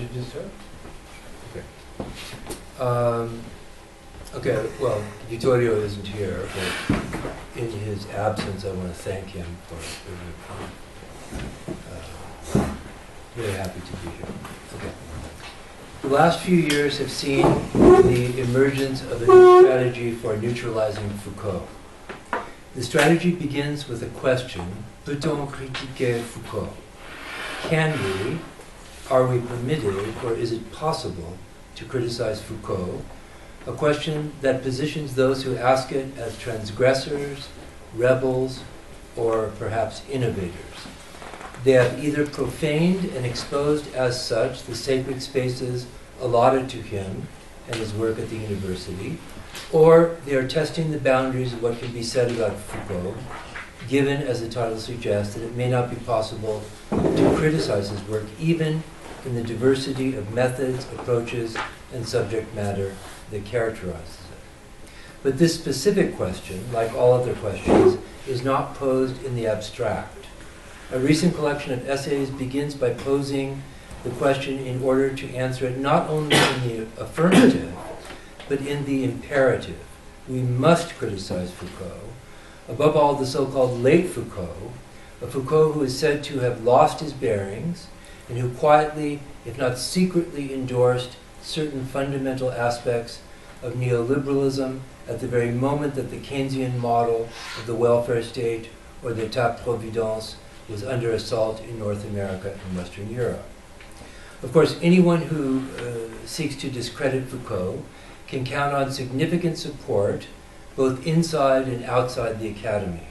you to start? Okay, well, Vittorio isn't here, but in his absence, I want to thank him for very happy to be here. Okay. The last few years have seen the emergence of a new strategy for neutralizing Foucault. The strategy begins with a question: peut-on critiquer Foucault? Can we, are we permitted, or is it possible to criticize Foucault? A question that positions those who ask it as transgressors, rebels, or perhaps innovators. They have either profaned and exposed as such the sacred spaces allotted to him and his work at the university, or they are testing the boundaries of what can be said about Foucault, given, as the title suggests, that it may not be possible to criticize his work, even in the diversity of methods, approaches, and subject matter that characterizes it. But this specific question, like all other questions, is not posed in the abstract. A recent collection of essays begins by posing the question in order to answer it not only in the affirmative, but in the imperative. We must criticize Foucault, above all the so-called late Foucault, a Foucault who is said to have lost his bearings and who quietly, if not secretly, endorsed certain fundamental aspects of neoliberalism at the very moment that the Keynesian model of the welfare state or l'État-providence was under assault in North America and Western Europe. Of course, anyone who seeks to discredit Foucault can count on significant support both inside and outside the academy.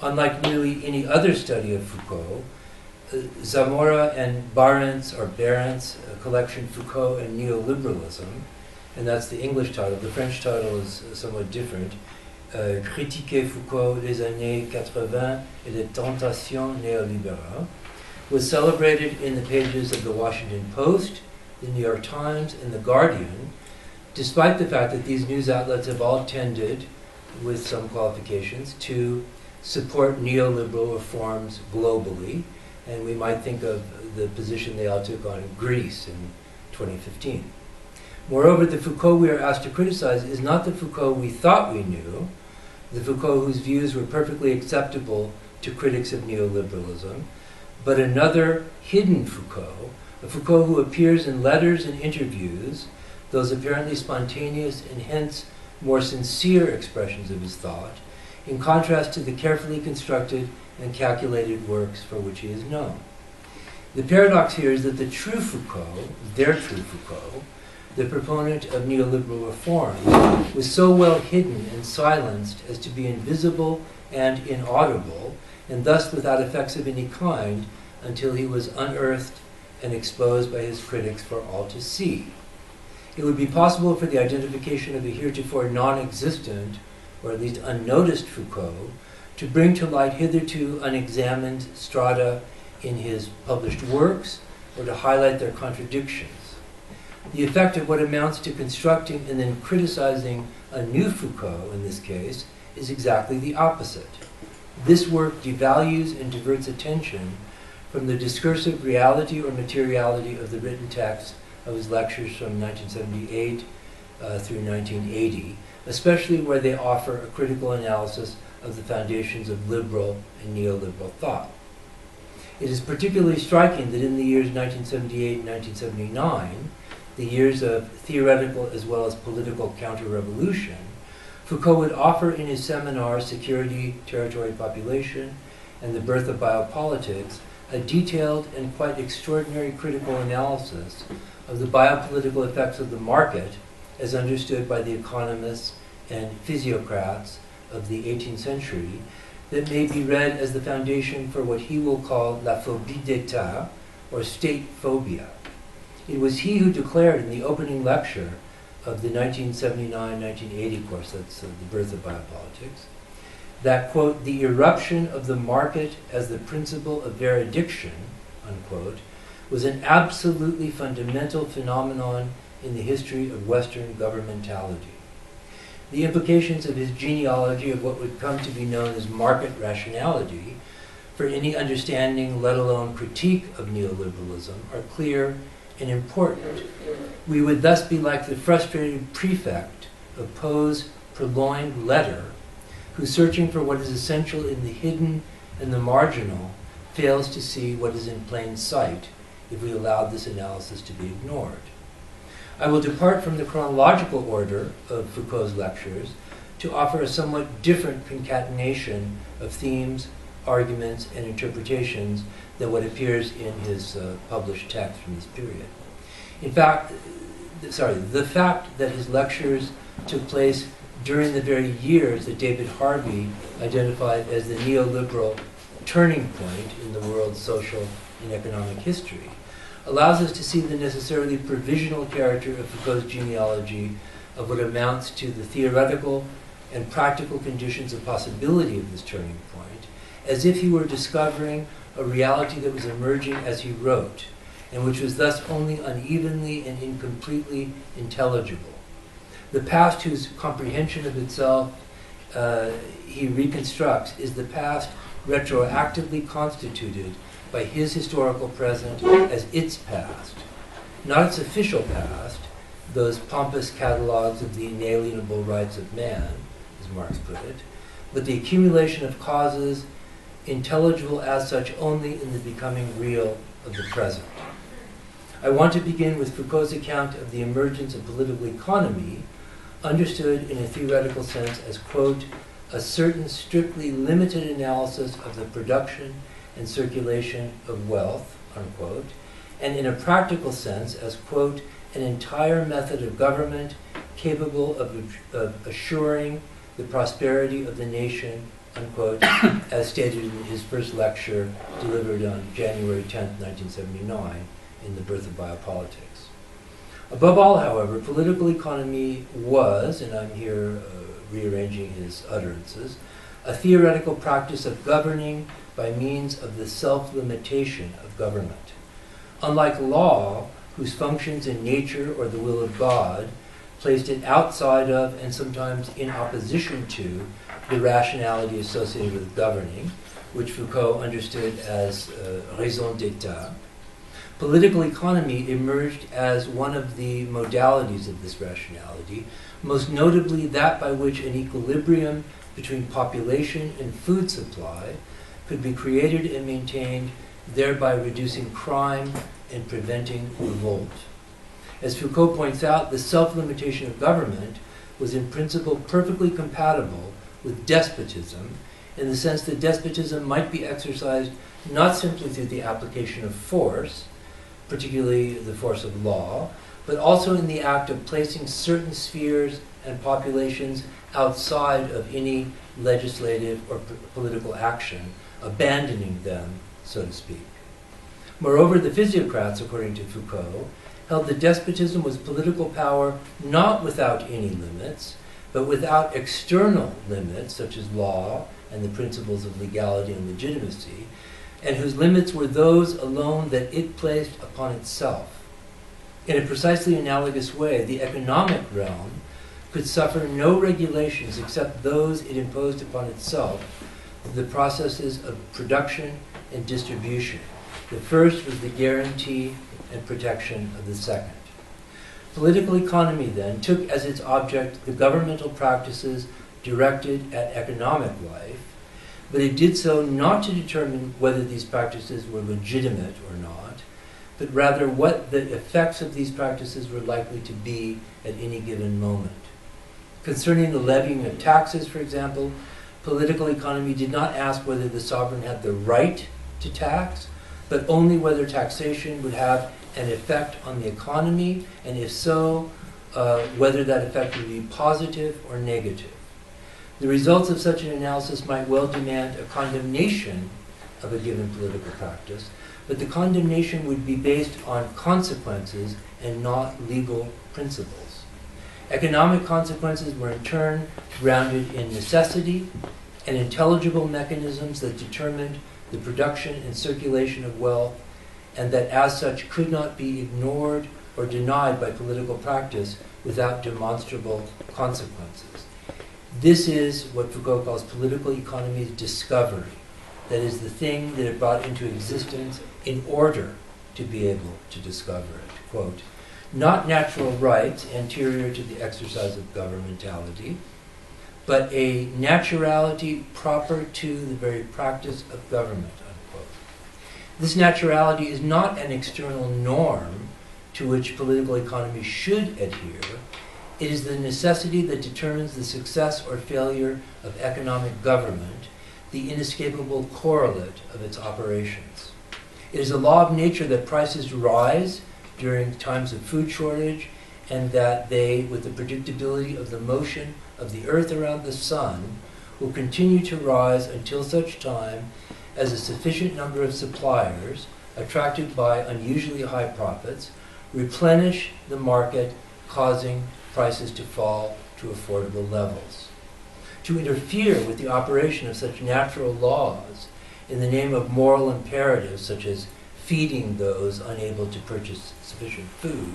Unlike nearly any other study of Foucault, Zamora and Barent's collection Foucault and Neoliberalism, and that's the English title. The French title is somewhat different. Critiquer Foucault, les années 80 et les tentations néolibérales, was celebrated in the pages of the Washington Post, the New York Times, and the Guardian, despite the fact that these news outlets have all tended, with some qualifications, to support neoliberal reforms globally. And we might think of the position they all took on Greece in 2015. Moreover, the Foucault we are asked to criticize is not the Foucault we thought we knew, the Foucault whose views were perfectly acceptable to critics of neoliberalism, but another hidden Foucault, a Foucault who appears in letters and interviews, those apparently spontaneous and hence more sincere expressions of his thought, in contrast to the carefully constructed and calculated works for which he is known. The paradox here is that the true Foucault, their true Foucault, the proponent of neoliberal reforms, was so well hidden and silenced as to be invisible and inaudible, and thus without effects of any kind, until he was unearthed and exposed by his critics for all to see. It would be possible for the identification of a heretofore non-existent, or at least unnoticed Foucault, to bring to light hitherto unexamined strata in his published works, or to highlight their contradictions. The effect of what amounts to constructing and then criticizing a new Foucault, in this case, is exactly the opposite. This work devalues and diverts attention from the discursive reality or materiality of the written text of his lectures from 1978 through 1980, especially where they offer a critical analysis of the foundations of liberal and neoliberal thought. It is particularly striking that in the years 1978 and 1979, the years of theoretical as well as political counter-revolution, Foucault would offer in his seminars Security, Territory, Population, and the Birth of Biopolitics a detailed and quite extraordinary critical analysis of the biopolitical effects of the market as understood by the economists and physiocrats of the 18th century that may be read as the foundation for what he will call la phobie d'état, or state phobia. It was he who declared in the opening lecture of the 1979-1980 course, that's The Birth of Biopolitics, that, quote, the eruption of the market as the principle of verediction, unquote, was an absolutely fundamental phenomenon in the history of Western governmentality. The implications of his genealogy of what would come to be known as market rationality for any understanding, let alone critique, of neoliberalism are clear and important. We would thus be like the frustrated prefect of Poe's purloined letter, who, searching for what is essential in the hidden and the marginal, fails to see what is in plain sight if we allowed this analysis to be ignored. I will depart from the chronological order of Foucault's lectures to offer a somewhat different concatenation of themes, arguments, and interpretations than what appears in his published text from this period. In fact, the fact that his lectures took place during the very years that David Harvey identified as the neoliberal turning point in the world's social and economic history allows us to see the necessarily provisional character of Foucault's genealogy of what amounts to the theoretical and practical conditions of possibility of this turning point, as if he were discovering a reality that was emerging as he wrote, and which was thus only unevenly and incompletely intelligible. The past whose comprehension of itself he reconstructs is the past retroactively constituted by his historical present as its past, not its official past, those pompous catalogues of the inalienable rights of man, as Marx put it, but the accumulation of causes intelligible as such only in the becoming real of the present. I want to begin with Foucault's account of the emergence of political economy, understood in a theoretical sense as, quote, a certain strictly limited analysis of the production and circulation of wealth, unquote, and in a practical sense as, quote, an entire method of government capable of assuring the prosperity of the nation, unquote, as stated in his first lecture delivered on January 10th, 1979, in The Birth of Biopolitics. Above all, however, political economy was, and I'm here rearranging his utterances, a theoretical practice of governing by means of the self-limitation of government. Unlike law, whose functions in nature or the will of God placed it outside of and sometimes in opposition to the rationality associated with governing, which Foucault understood as raison d'etat, political economy emerged as one of the modalities of this rationality, most notably that by which an equilibrium between population and food supply could be created and maintained, thereby reducing crime and preventing revolt. As Foucault points out, the self-limitation of government was in principle perfectly compatible with despotism, in the sense that despotism might be exercised not simply through the application of force, particularly the force of law, but also in the act of placing certain spheres and populations outside of any legislative or political action, abandoning them, so to speak. Moreover, the physiocrats, according to Foucault, held that despotism was political power not without any limits, but without external limits, such as law and the principles of legality and legitimacy, and whose limits were those alone that it placed upon itself. In a precisely analogous way, the economic realm could suffer no regulations except those it imposed upon itself through the processes of production and distribution. The first was the guarantee and protection of the second. Political economy, then, took as its object the governmental practices directed at economic life, but it did so not to determine whether these practices were legitimate or not, but rather what the effects of these practices were likely to be at any given moment. Concerning the levying of taxes, for example, political economy did not ask whether the sovereign had the right to tax, but only whether taxation would have an effect on the economy, and if so, whether that effect would be positive or negative. The results of such an analysis might well demand a condemnation of a given political practice, but the condemnation would be based on consequences and not legal principles. Economic consequences were in turn grounded in necessity and intelligible mechanisms that determined the production and circulation of wealth, and that as such could not be ignored or denied by political practice without demonstrable consequences. This is what Foucault calls political economy's discovery, that is, the thing that it brought into existence in order to be able to discover it. Quote, not natural rights anterior to the exercise of governmentality, but a naturality proper to the very practice of government, unquote. This naturality is not an external norm to which political economy should adhere. It is the necessity that determines the success or failure of economic government, the inescapable correlate of its operations. It is a law of nature that prices rise during times of food shortage, and that they, with the predictability of the motion of the earth around the sun, will continue to rise until such time as a sufficient number of suppliers, attracted by unusually high profits, replenish the market, causing prices to fall to affordable levels. To interfere with the operation of such natural laws in the name of moral imperatives, such as feeding those unable to purchase sufficient food,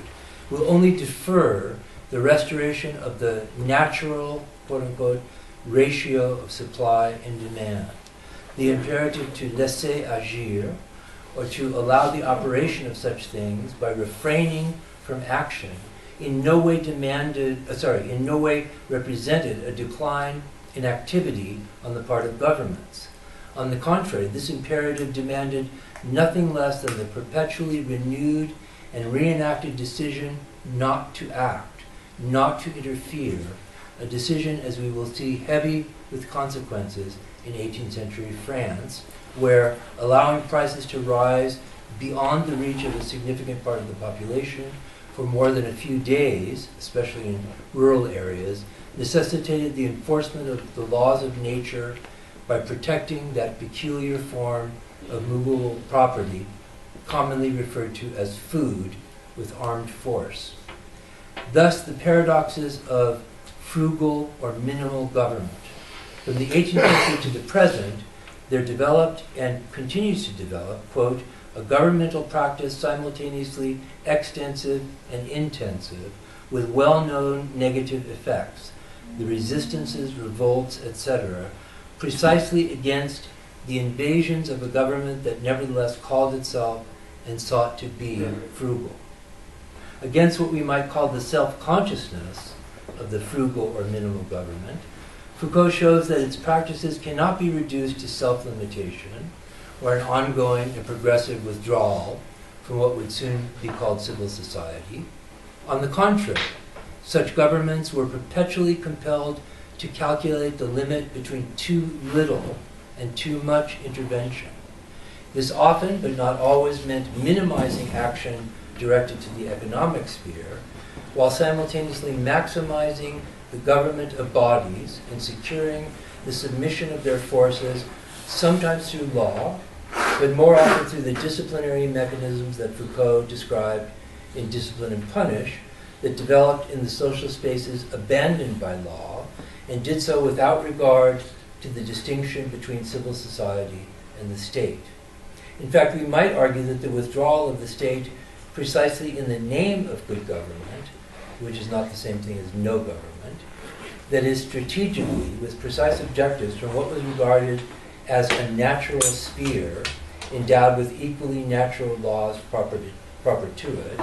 will only defer the restoration of the natural, quote-unquote, ratio of supply and demand. The imperative to laisser agir, or to allow the operation of such things by refraining from action, in no way represented a decline in activity on the part of governments. On the contrary, this imperative demanded nothing less than the perpetually renewed and reenacted decision not to act, not to interfere, a decision, as we will see, heavy with consequences in 18th century France, where allowing prices to rise beyond the reach of a significant part of the population for more than a few days, especially in rural areas, necessitated the enforcement of the laws of nature by protecting that peculiar form of movable property, commonly referred to as food, with armed force. Thus, the paradoxes of frugal or minimal government. From the 18th century to the present, there developed and continues to develop, quote, a governmental practice simultaneously extensive and intensive, with well-known negative effects, the resistances, revolts, etc., precisely against the invasions of a government that nevertheless called itself and sought to be frugal. Against what we might call the self-consciousness of the frugal or minimal government, Foucault shows that its practices cannot be reduced to self-limitation or an ongoing and progressive withdrawal from what would soon be called civil society. On the contrary, such governments were perpetually compelled to calculate the limit between too little and too much intervention. This often, but not always, meant minimizing action directed to the economic sphere, while simultaneously maximizing the government of bodies and securing the submission of their forces, sometimes through law, but more often through the disciplinary mechanisms that Foucault described in Discipline and Punish, that developed in the social spaces abandoned by law, and did so without regard to the distinction between civil society and the state. In fact, we might argue that the withdrawal of the state precisely in the name of good government, which is not the same thing as no government, that is strategically, with precise objectives from what was regarded as a natural sphere endowed with equally natural laws proper to it,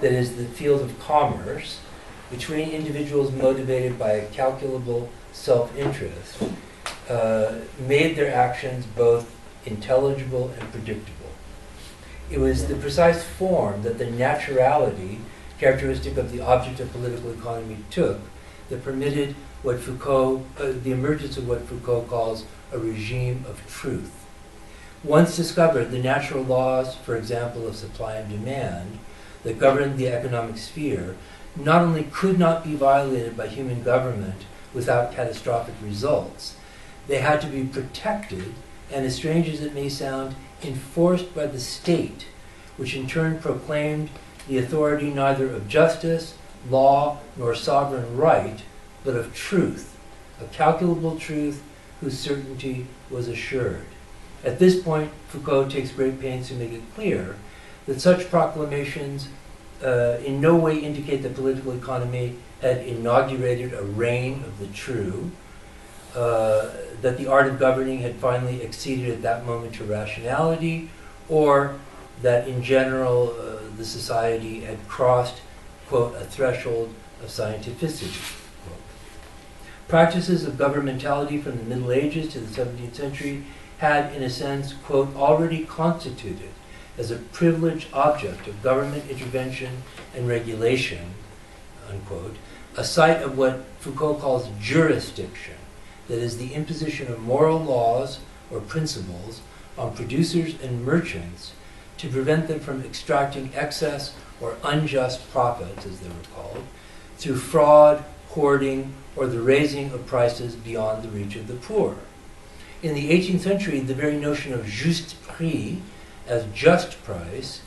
that is the field of commerce, between individuals motivated by a calculable self-interest, made their actions both intelligible and predictable. It was the precise form that the naturality characteristic of the object of political economy took that permitted what Foucault, the emergence of what Foucault calls a regime of truth. Once discovered, the natural laws, for example, of supply and demand that governed the economic sphere not only could not be violated by human government without catastrophic results, they had to be protected and, as strange as it may sound, enforced by the state, which in turn proclaimed the authority neither of justice, law, nor sovereign right, but of truth, a calculable truth whose certainty was assured. At this point, Foucault takes great pains to make it clear that such proclamations in no way indicate that political economy had inaugurated a reign of the true, that the art of governing had finally acceded at that moment to rationality, or that in general the society had crossed, quote, a threshold of scientificity. Quote. Practices of governmentality from the Middle Ages to the 17th century had, in a sense, quote, already constituted as a privileged object of government intervention and regulation, unquote, a site of what Foucault calls jurisdiction, that is, the imposition of moral laws or principles on producers and merchants to prevent them from extracting excess or unjust profits, as they were called, through fraud, hoarding, or the raising of prices beyond the reach of the poor. In the 18th century, the very notion of juste prix, as just price,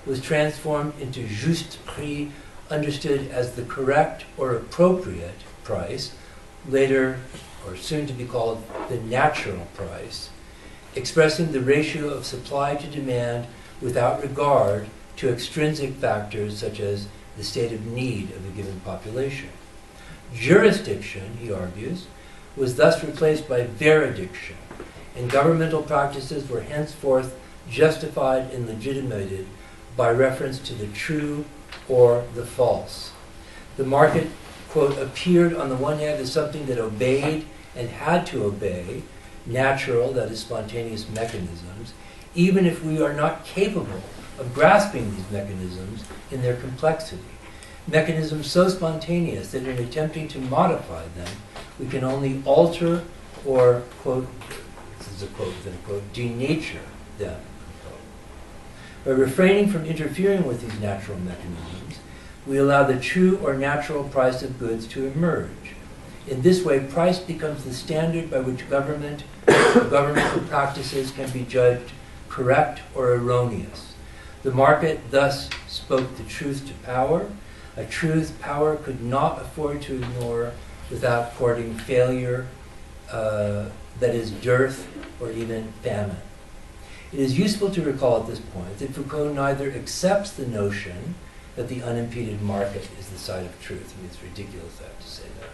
was transformed into juste prix, understood as the correct or appropriate price, later or soon to be called the natural price, expressing the ratio of supply to demand without regard to extrinsic factors such as the state of need of a given population. Jurisdiction, he argues, was thus replaced by veridiction, and governmental practices were henceforth justified and legitimated by reference to the true or the false. The market, quote, appeared on the one hand as something that obeyed and had to obey natural, that is, spontaneous mechanisms, even if we are not capable of grasping these mechanisms in their complexity. Mechanisms so spontaneous that in attempting to modify them, we can only alter or, quote, this is a quote within a quote, denature them. By refraining from interfering with these natural mechanisms, we allow the true or natural price of goods to emerge. In this way, price becomes the standard by which governmental practices can be judged correct or erroneous. The market thus spoke the truth to power, a truth power could not afford to ignore without courting failure, that is, dearth or even famine. It is useful to recall at this point that Foucault neither accepts the notion that the unimpeded market is the site of truth. I mean, it's ridiculous I have to say that.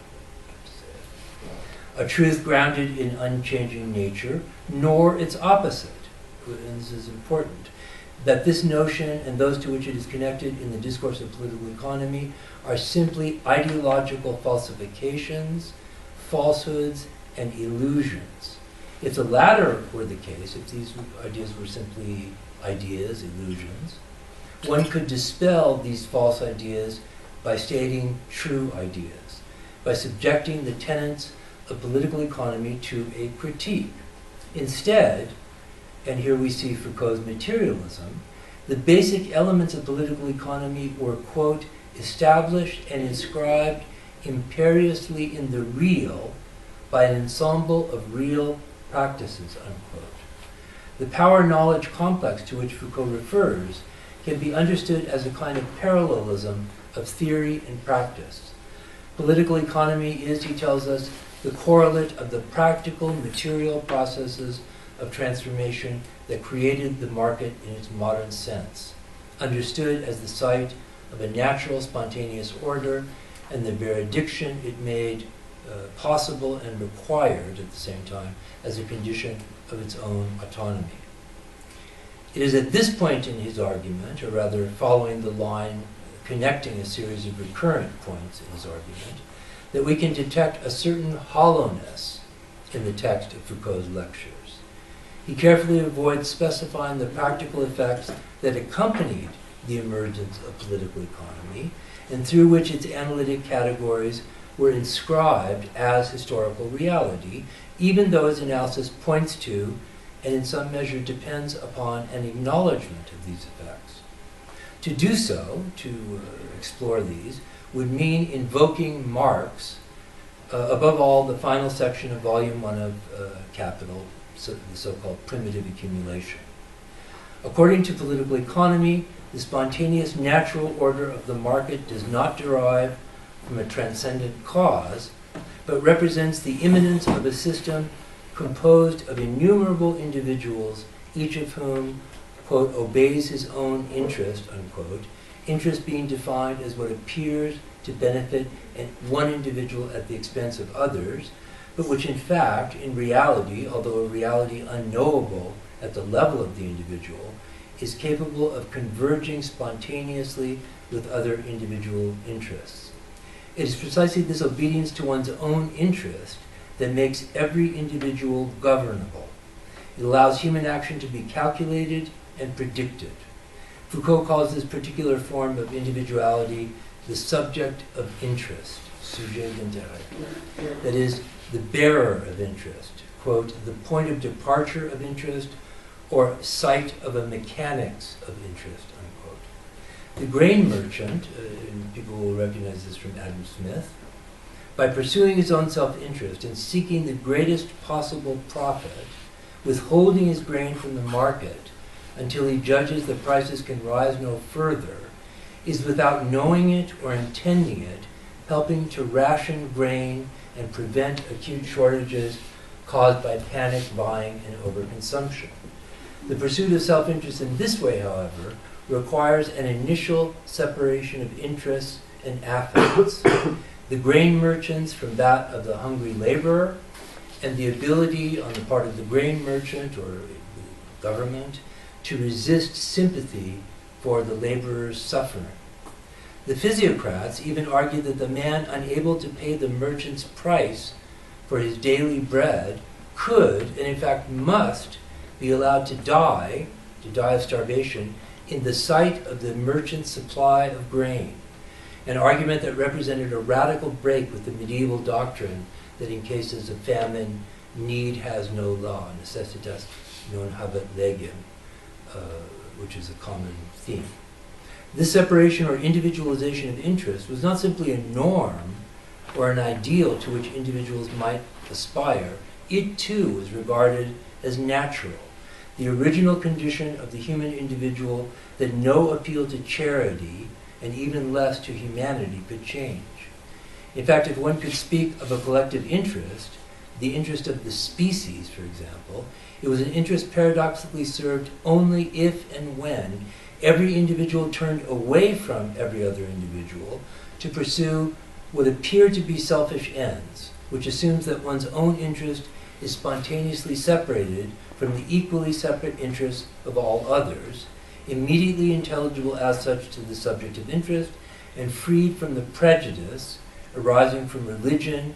A truth grounded in unchanging nature, nor its opposite. And this is important. That this notion and those to which it is connected in the discourse of political economy are simply ideological falsifications, falsehoods, and illusions. If the latter were the case, if these ideas were simply ideas, illusions, one could dispel these false ideas by stating true ideas, by subjecting the tenets of political economy to a critique. Instead, and here we see Foucault's materialism, the basic elements of political economy were, quote, established and inscribed imperiously in the real by an ensemble of real practices, unquote. The power-knowledge complex to which Foucault refers can be understood as a kind of parallelism of theory and practice. Political economy is, he tells us, the correlate of the practical material processes of transformation that created the market in its modern sense, understood as the site of a natural spontaneous order and the veridiction it made possible and required at the same time as a condition of its own autonomy. It is at this point in his argument, or rather following the line connecting a series of recurrent points in his argument, that we can detect a certain hollowness in the text of Foucault's lectures. He carefully avoids specifying the practical effects that accompanied the emergence of political economy and through which its analytic categories were inscribed as historical reality, even though his analysis points to and in some measure depends upon an acknowledgement of these effects. To do so, to explore these, would mean invoking Marx, above all the final section of Volume 1 of Capital, the so-called primitive accumulation. According to political economy, the spontaneous natural order of the market does not derive from a transcendent cause, but represents the immanence of a system composed of innumerable individuals, each of whom, quote, obeys his own interest, unquote, interest being defined as what appears to benefit one individual at the expense of others, but which in fact, in reality, although a reality unknowable at the level of the individual, is capable of converging spontaneously with other individual interests. It is precisely this obedience to one's own interest that makes every individual governable. It allows human action to be calculated and predicted. Foucault calls this particular form of individuality the subject of interest, sujet d'intérêt. That is, the bearer of interest, quote, the point of departure of interest, or site of a mechanics of interest, unquote. The grain merchant, and people will recognize this from Adam Smith, by pursuing his own self-interest and seeking the greatest possible profit, withholding his grain from the market until he judges the prices can rise no further, is without knowing it or intending it, helping to ration grain and prevent acute shortages caused by panic buying and overconsumption. The pursuit of self-interest in this way, however, requires an initial separation of interests and affects, the grain merchants from that of the hungry laborer, and the ability on the part of the grain merchant or the government to resist sympathy for the laborer's suffering. The physiocrats even argue that the man unable to pay the merchant's price for his daily bread could, and in fact must, be allowed to die of starvation, in the sight of the merchant's supply of grain, an argument that represented a radical break with the medieval doctrine that in cases of famine, need has no law, necessitas non habet legem, which is a common theme. This separation or individualization of interest was not simply a norm or an ideal to which individuals might aspire. It too was regarded as natural, the original condition of the human individual that no appeal to charity and even less to humanity could change. In fact, if one could speak of a collective interest, the interest of the species, for example, it was an interest paradoxically served only if and when every individual turned away from every other individual to pursue what appear to be selfish ends, which assumes that one's own interest is spontaneously separated from the equally separate interests of all others, immediately intelligible as such to the subject of interest, and freed from the prejudice arising from religion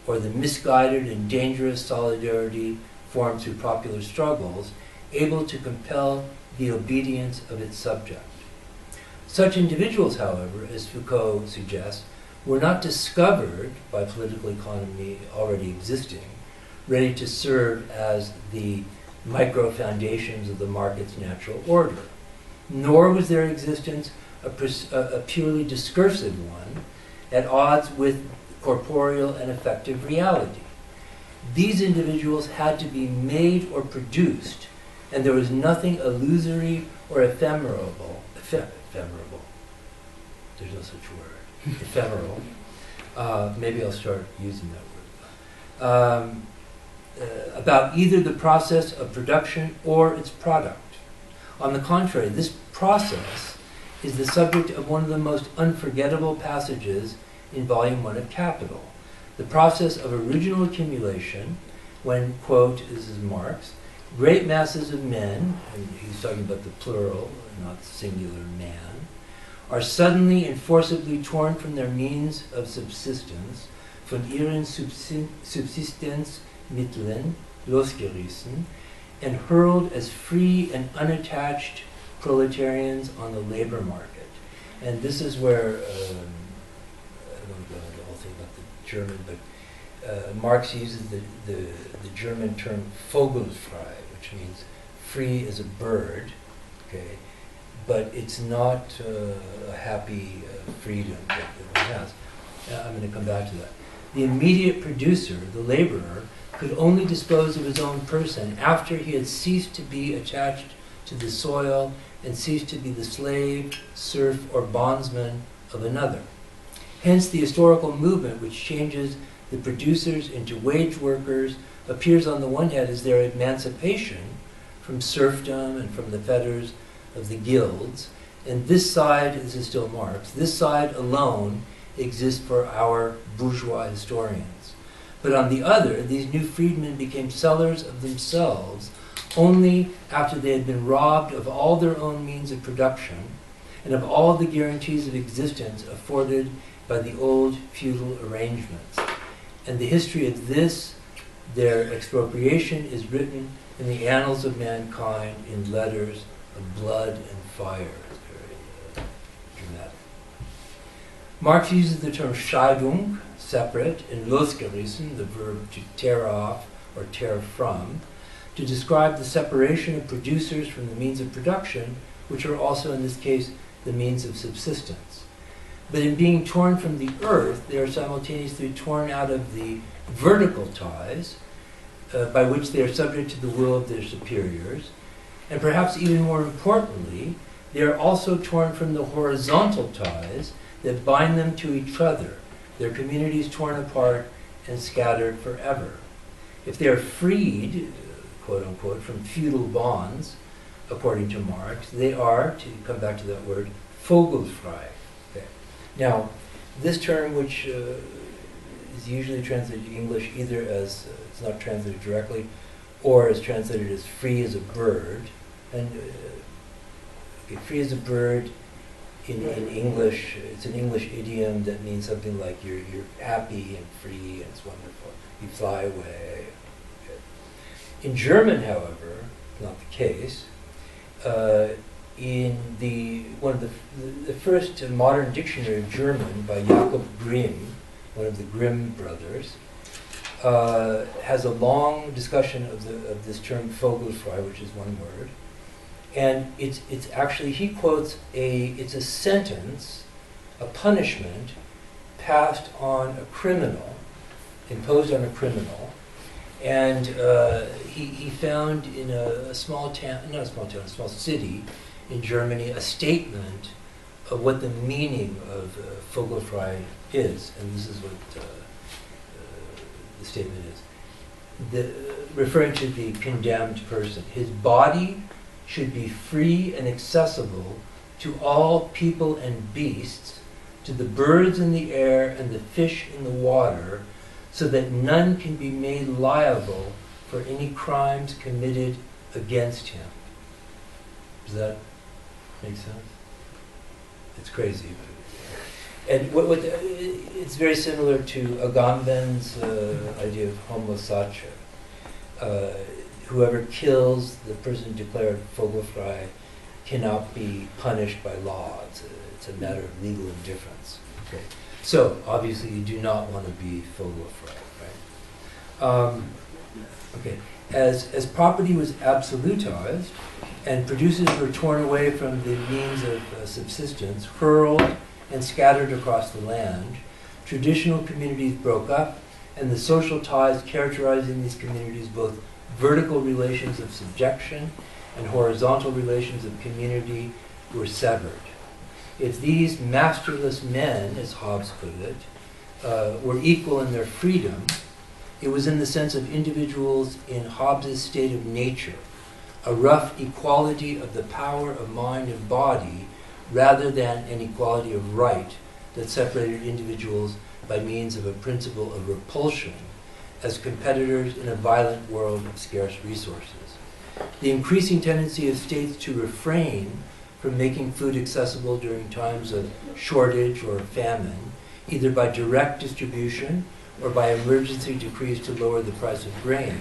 or the misguided and dangerous solidarity formed through popular struggles, able to compel the obedience of its subject. Such individuals, however, as Foucault suggests, were not discovered by political economy already existing, ready to serve as the micro-foundations of the market's natural order. Nor was their existence a purely discursive one, at odds with corporeal and effective reality. These individuals had to be made or produced, and there was nothing illusory or ephemeral, there's no such word, ephemeral, maybe I'll start using that word, about either the process of production or its product. On the contrary, this process is the subject of one of the most unforgettable passages in Volume 1 of Capital, the process of original accumulation, when, quote, this is Marx, great masses of men, and he's talking about the plural, not singular man, are suddenly and forcibly torn from their means of subsistence, von ihren Subsistenzmitteln losgerissen, and hurled as free and unattached proletarians on the labor market. And this is where, I don't go into the whole thing about the German, but Marx uses the German term Vogelfrei, which means free as a bird, okay, but it's not a happy freedom that one has. I'm going to come back to that. The immediate producer, the laborer, could only dispose of his own person after he had ceased to be attached to the soil and ceased to be the slave, serf, or bondsman of another. Hence, the historical movement which changes the producers into wage workers appears on the one hand as their emancipation from serfdom and from the fetters of the guilds, and this side, this is still Marx, this side alone exists for our bourgeois historians. But on the other, these new freedmen became sellers of themselves only after they had been robbed of all their own means of production and of all the guarantees of existence afforded by the old feudal arrangements. And the history of this, their expropriation, is written in the annals of mankind in letters of blood and fire. It's very dramatic. Marx uses the term Scheidung, separate, and losgerissen, the verb to tear off or tear from, to describe the separation of producers from the means of production, which are also, in this case, the means of subsistence. But in being torn from the earth, they are simultaneously torn out of the vertical ties by which they are subject to the will of their superiors, and perhaps even more importantly, they are also torn from the horizontal ties that bind them to each other, their communities torn apart and scattered forever. If they are freed, quote unquote, from feudal bonds, according to Marx, they are, to come back to that word, vogelfrei. Okay. Now, this term, which is usually translated in English either as, it's not translated directly, or is translated as free as a bird. And okay, free as a bird in English, it's an English idiom that means something like you're happy and free and it's wonderful. You fly away. Okay. In German, however, not the case. In one of the first modern dictionary of German by Jakob Grimm, one of the Grimm brothers, has a long discussion of this term vogelfrei, which is one word, and it's actually, he quotes it's a sentence, a punishment passed on a criminal, imposed on a criminal, and he found in a small town, not a small town, a small city in Germany, a statement of what the meaning of vogelfrei is, and this is what the statement is. Referring to the condemned person, his body should be free and accessible to all people and beasts, to the birds in the air and the fish in the water, so that none can be made liable for any crimes committed against him. Does that make sense? It's crazy. And it's very similar to Agamben's idea of homo sacer. Whoever kills the person declared vogelfrei cannot be punished by law. It's a matter of legal indifference. Okay. So, obviously, you do not want to be vogelfrei, right? Okay. As property was absolutized and producers were torn away from the means of subsistence, hurled and scattered across the land, traditional communities broke up, and the social ties characterizing these communities, both vertical relations of subjection and horizontal relations of community, were severed. If these masterless men, as Hobbes put it, were equal in their freedom, it was in the sense of individuals in Hobbes' state of nature, a rough equality of the power of mind and body, rather than an equality of right that separated individuals by means of a principle of repulsion as competitors in a violent world of scarce resources. The increasing tendency of states to refrain from making food accessible during times of shortage or famine, either by direct distribution or by emergency decrees to lower the price of grain,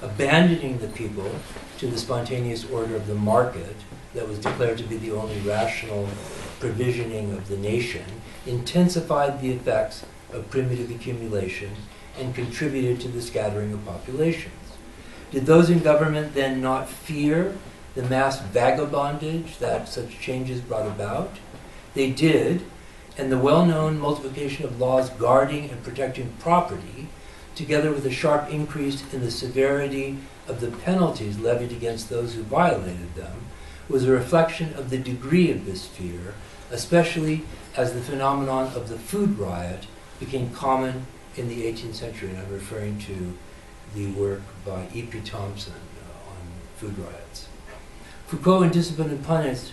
abandoning the people to the spontaneous order of the market that was declared to be the only rational provisioning of the nation, intensified the effects of primitive accumulation and contributed to the scattering of populations. Did those in government then not fear the mass vagabondage that such changes brought about? They did, and the well-known multiplication of laws guarding and protecting property, together with a sharp increase in the severity of the penalties levied against those who violated them, was a reflection of the degree of this fear, especially as the phenomenon of the food riot became common in the 18th century, and I'm referring to the work by E.P. Thompson on food riots. Foucault in Discipline and Punish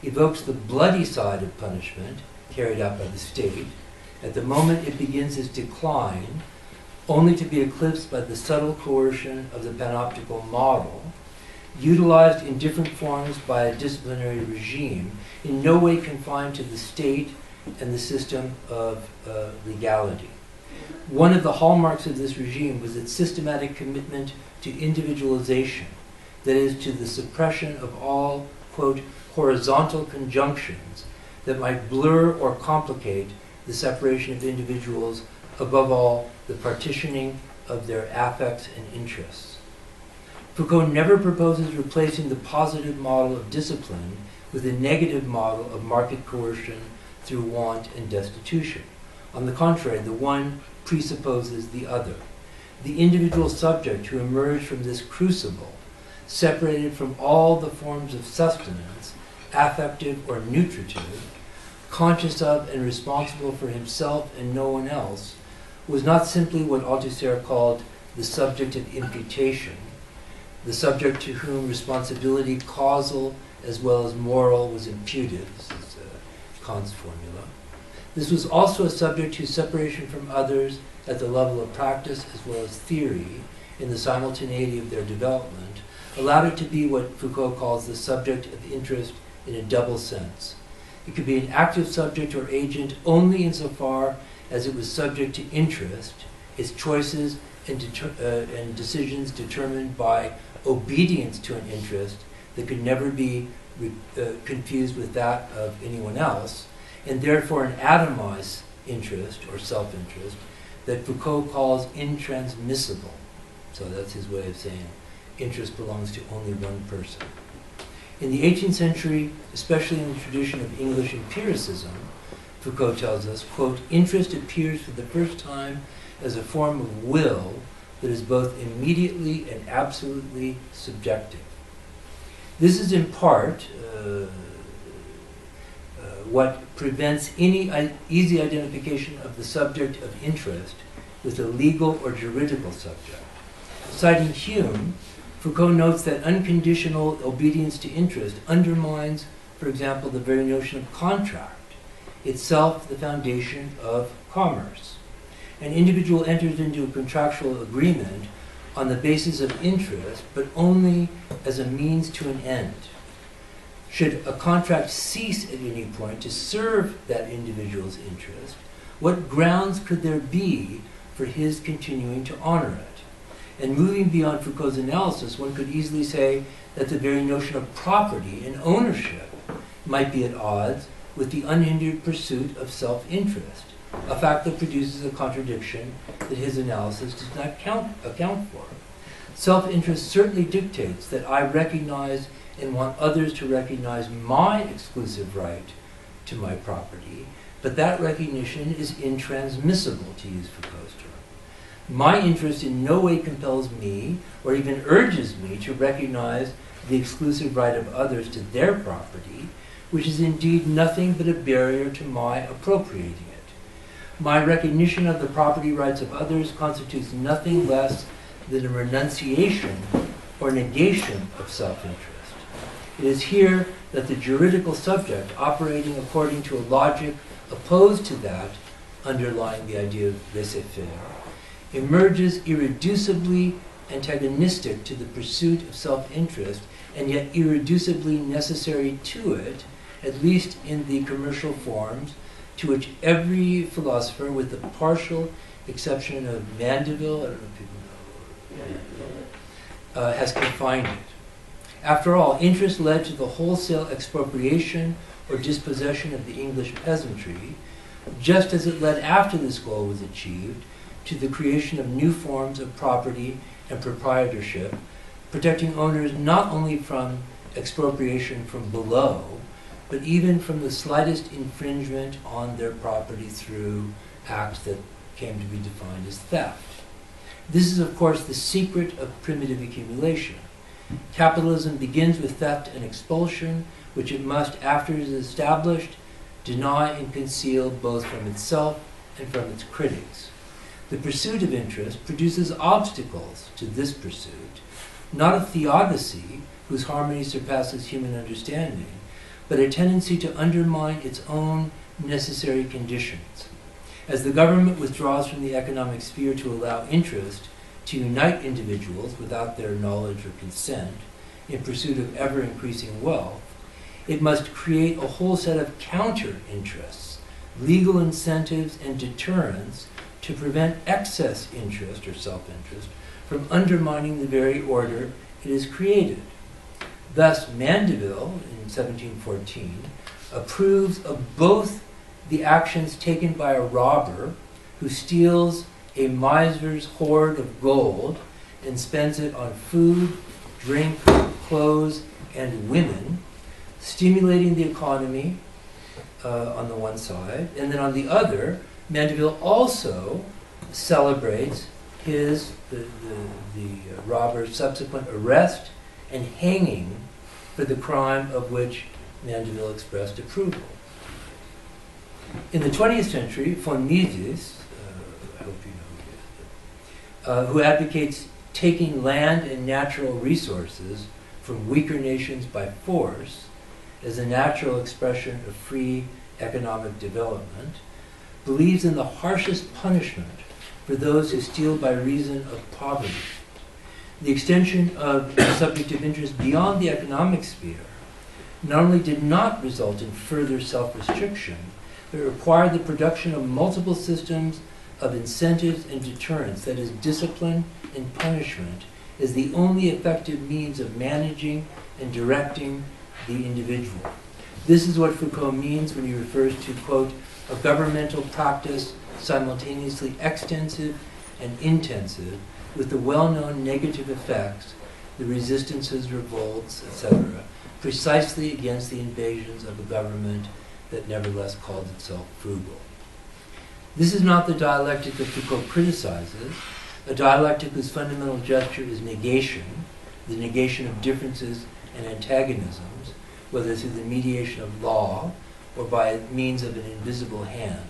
evokes the bloody side of punishment carried out by the state. At the moment it begins its decline, only to be eclipsed by the subtle coercion of the panoptical model, utilized in different forms by a disciplinary regime, in no way confined to the state and the system of legality. One of the hallmarks of this regime was its systematic commitment to individualization, that is, to the suppression of all, quote, horizontal conjunctions that might blur or complicate the separation of individuals, above all, the partitioning of their affects and interests. Foucault never proposes replacing the positive model of discipline with a negative model of market coercion through want and destitution. On the contrary, the one presupposes the other. The individual subject who emerged from this crucible, separated from all the forms of sustenance, affective or nutritive, conscious of and responsible for himself and no one else, was not simply what Althusser called the subject of imputation, the subject to whom responsibility causal as well as moral was imputed. This is Kant's formula. This was also a subject whose separation from others at the level of practice as well as theory, in the simultaneity of their development, allowed it to be what Foucault calls the subject of interest in a double sense. It could be an active subject or agent only insofar as it was subject to interest, its choices and decisions determined by obedience to an interest that could never be confused with that of anyone else, and therefore an atomized interest or self-interest that Foucault calls intransmissible. So that's his way of saying interest belongs to only one person. In the 18th century, especially in the tradition of English empiricism, Foucault tells us, quote, interest appears for the first time as a form of will that is both immediately and absolutely subjective. This is in part what prevents any easy identification of the subject of interest with a legal or juridical subject. Citing Hume, Foucault notes that unconditional obedience to interest undermines, for example, the very notion of contract, itself the foundation of commerce. An individual enters into a contractual agreement on the basis of interest, but only as a means to an end. Should a contract cease at any point to serve that individual's interest, what grounds could there be for his continuing to honor it? And moving beyond Foucault's analysis, one could easily say that the very notion of property and ownership might be at odds with the unhindered pursuit of self-interest, a fact that produces a contradiction that his analysis does not account for. Self-interest certainly dictates that I recognize and want others to recognize my exclusive right to my property, but that recognition is intransmissible, to use Foucault's term. My interest in no way compels me or even urges me to recognize the exclusive right of others to their property, which is indeed nothing but a barrier to my appropriating it. My recognition of the property rights of others constitutes nothing less than a renunciation or negation of self-interest. It is here that the juridical subject, operating according to a logic opposed to that underlying the idea of laissez-faire, emerges irreducibly antagonistic to the pursuit of self-interest, and yet irreducibly necessary to it, at least in the commercial forms to which every philosopher, with the partial exception of Mandeville, I don't know if people know, has confined it. After all, interest led to the wholesale expropriation or dispossession of the English peasantry, just as it led, after this goal was achieved, to the creation of new forms of property and proprietorship, protecting owners not only from expropriation from below, but even from the slightest infringement on their property through acts that came to be defined as theft. This is, of course, the secret of primitive accumulation. Capitalism begins with theft and expulsion, which it must, after it is established, deny and conceal both from itself and from its critics. The pursuit of interest produces obstacles to this pursuit, not a theodicy whose harmony surpasses human understanding, but a tendency to undermine its own necessary conditions. As the government withdraws from the economic sphere to allow interest to unite individuals without their knowledge or consent in pursuit of ever-increasing wealth, it must create a whole set of counter-interests, legal incentives and deterrents to prevent excess interest or self-interest from undermining the very order it has created. Thus, Mandeville, in 1714, approves of both the actions taken by a robber who steals a miser's hoard of gold and spends it on food, drink, clothes, and women, stimulating the economy on the one side, and then on the other, Mandeville also celebrates the robber's subsequent arrest and hanging for the crime of which Mandeville expressed approval. In the 20th century, von Mises, I hope you know who advocates taking land and natural resources from weaker nations by force as a natural expression of free economic development, believes in the harshest punishment for those who steal by reason of poverty. The extension of subjective interest beyond the economic sphere not only did not result in further self-restriction, but required the production of multiple systems of incentives and deterrents, that is, discipline and punishment, as the only effective means of managing and directing the individual. This is what Foucault means when he refers to, quote, a governmental practice simultaneously extensive and intensive, with the well-known negative effects, the resistances, revolts, etc., precisely against the invasions of a government that nevertheless called itself frugal. This is not the dialectic that Foucault criticizes, a dialectic whose fundamental gesture is negation, the negation of differences and antagonisms, whether through the mediation of law or by means of an invisible hand.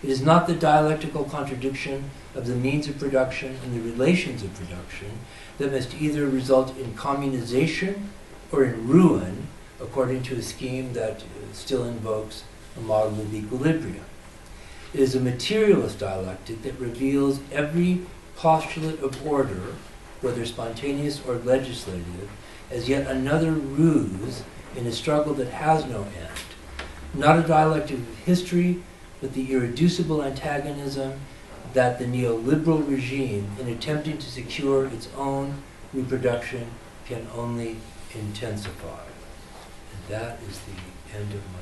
It is not the dialectical contradiction of the means of production and the relations of production that must either result in communization or in ruin, according to a scheme that still invokes a model of equilibrium. It is a materialist dialectic that reveals every postulate of order, whether spontaneous or legislative, as yet another ruse in a struggle that has no end. Not a dialectic of history, but the irreducible antagonism that the neoliberal regime, in attempting to secure its own reproduction, can only intensify. And that is the end of my